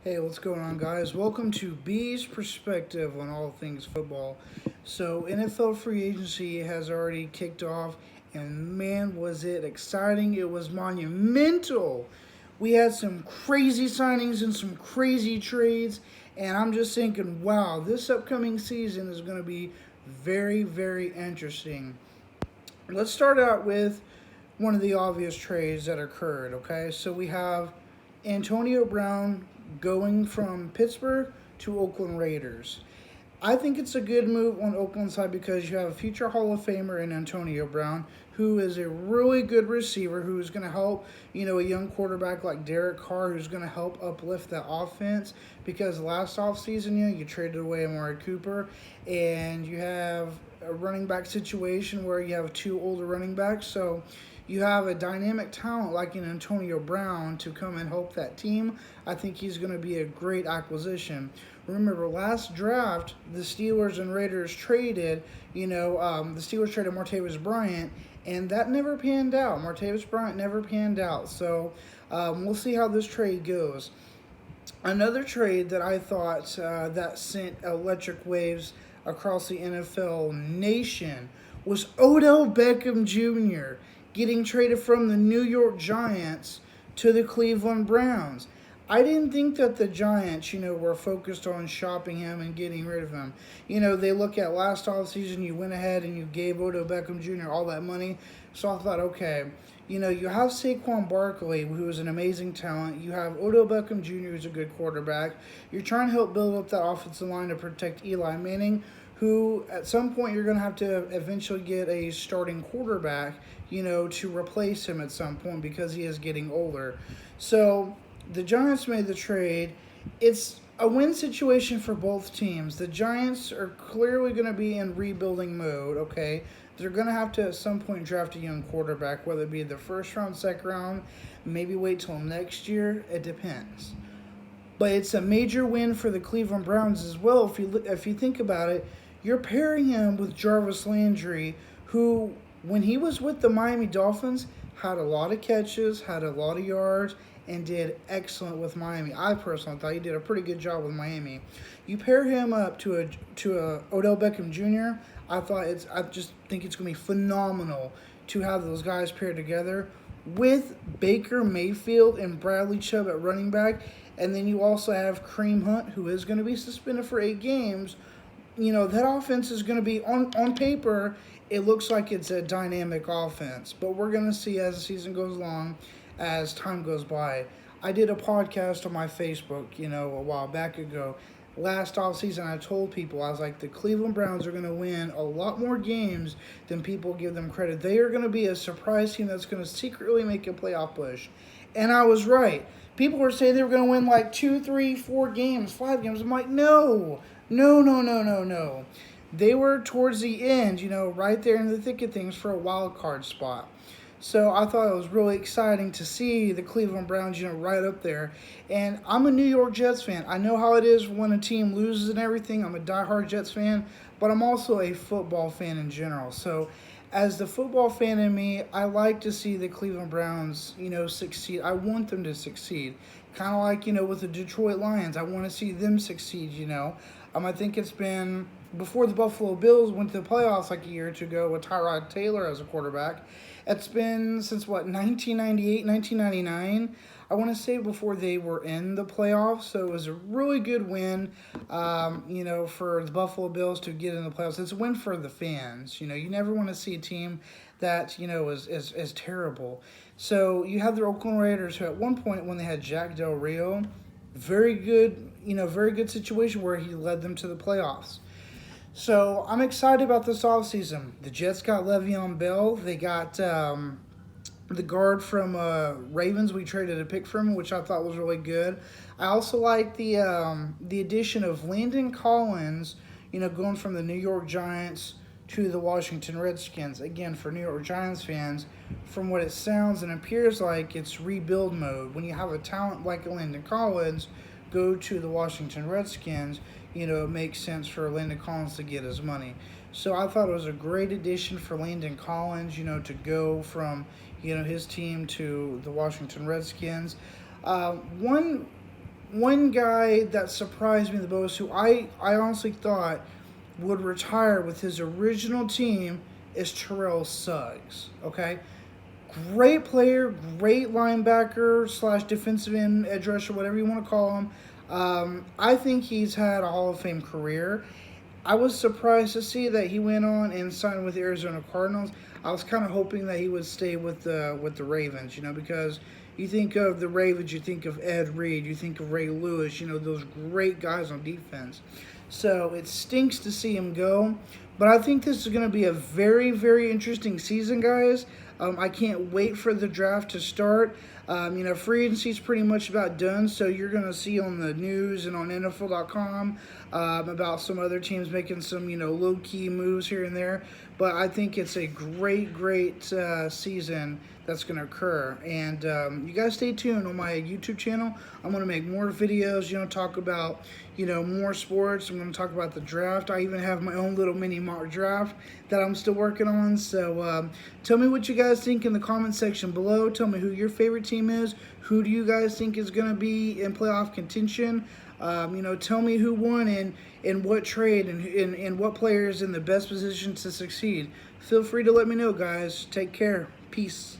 Hey, what's going on, guys? Welcome to B's perspective on all things football. So, NFL free agency has already kicked off, and man, was it exciting! It was monumental. We had some crazy signings and some crazy trades, and I'm just thinking, wow, this upcoming season is going to be very, very interesting. Let's start out with one of the obvious trades that occurred, okay? So we have Antonio Brown going from Pittsburgh to Oakland Raiders. I think it's a good move on Oakland side because you have a future Hall of Famer in Antonio Brown, who is a really good receiver who's going to help, a young quarterback like Derek Carr, who's going to help uplift that offense. Because last offseason, you traded away Amari Cooper, and you have a running back situation where you have two older running backs. So you have a dynamic talent like an Antonio Brown to come and help that team. I think he's going to be a great acquisition. Remember, last draft, the Steelers and Raiders traded, the Steelers traded Martavis Bryant, and that never panned out. Martavis Bryant never panned out. So we'll see how this trade goes. Another trade that I thought that sent electric waves across the NFL nation was Odell Beckham Jr. getting traded from the New York Giants to the Cleveland Browns. I didn't think that the Giants, were focused on shopping him and getting rid of him. They look at last offseason, you went ahead and you gave Odell Beckham Jr. all that money. So I thought, okay, you have Saquon Barkley, who is an amazing talent. You have Odell Beckham Jr., who's a good quarterback. You're trying to help build up that offensive line to protect Eli Manning, who at some point you're going to have to eventually get a starting quarterback, to replace him at some point because he is getting older. So the Giants made the trade. It's a win situation for both teams. The Giants are clearly going to be in rebuilding mode, okay? They're going to have to at some point draft a young quarterback, whether it be the first round, second round, maybe wait till next year. It depends. But it's a major win for the Cleveland Browns as well. If you think about it, you're pairing him with Jarvis Landry, who, when he was with the Miami Dolphins, had a lot of catches, had a lot of yards, and did excellent with Miami. I personally thought he did a pretty good job with Miami. You pair him up to a Odell Beckham Jr. I just think it's going to be phenomenal to have those guys paired together with Baker Mayfield and Bradley Chubb at running back, and then you also have Kareem Hunt, who is going to be suspended for 8 games. That offense is going to be on paper. It looks like it's a dynamic offense, but we're going to see as the season goes along, as time goes by. I did a podcast on my Facebook, a while back ago. Last offseason, I told people, I was like, the Cleveland Browns are going to win a lot more games than people give them credit. They are going to be a surprise team that's going to secretly make a playoff push. And I was right. People were saying they were going to win like 2, 3, 4 games, 5 games. I'm like, no, no, no, no, no, no. They were towards the end, right there in the thick of things for a wild card spot. So I thought it was really exciting to see the Cleveland Browns, right up there. And I'm a New York Jets fan. I know how it is when a team loses and everything. I'm a diehard Jets fan, but I'm also a football fan in general. So as the football fan in me, I like to see the Cleveland Browns, succeed. I want them to succeed. Kind of like, with the Detroit Lions. I want to see them succeed. I think it's been before the Buffalo Bills went to the playoffs like a year or two ago with Tyrod Taylor as a quarterback. It's been since 1998, 1999. I want to say before they were in the playoffs. So it was a really good win, for the Buffalo Bills to get in the playoffs. It's a win for the fans. You never want to see a team that, is terrible. So you have the Oakland Raiders, who at one point when they had Jack Del Rio, very good situation where he led them to the playoffs. So I'm excited about this offseason. The Jets got Le'Veon Bell. They got the guard from Ravens. We traded a pick from him, which I thought was really good. I also like the addition of Landon Collins, going from the New York Giants to the Washington Redskins. Again, for New York Giants fans, from what it sounds and appears like, it's rebuild mode. When you have a talent like Landon Collins go to the Washington Redskins, it makes sense for Landon Collins to get his money. So I thought it was a great addition for Landon Collins, to go from, his team to the Washington Redskins. One one guy that surprised me the most, who I honestly thought would retire with his original team, is Terrell Suggs. Okay, great player, great linebacker slash defensive end, edge rusher, whatever you want to call him. I think he's had a Hall of Fame career. I was surprised to see that he went on and signed with the Arizona Cardinals. I was kind of hoping that he would stay with the Ravens, because you think of the Ravens, you think of Ed Reed, you think of Ray Lewis, those great guys on defense. So it stinks to see him go, but I think this is going to be a very, very interesting season, guys. I can't wait for the draft to start. Free agency is pretty much about done, so you're going to see on the news and on NFL.com about some other teams making some, low-key moves here and there. But I think it's a great, great season that's going to occur. And you guys stay tuned on my YouTube channel. I'm going to make more videos, talk about, more sports. I'm going to talk about the draft. I even have my own little mini mock draft that I'm still working on. So tell me what you guys think in the comment section below. Tell me who your favorite team is. Who do you guys think is going to be in playoff contention? Tell me who won and what trade and what player is in the best position to succeed. Feel free to let me know, guys. Take care. Peace.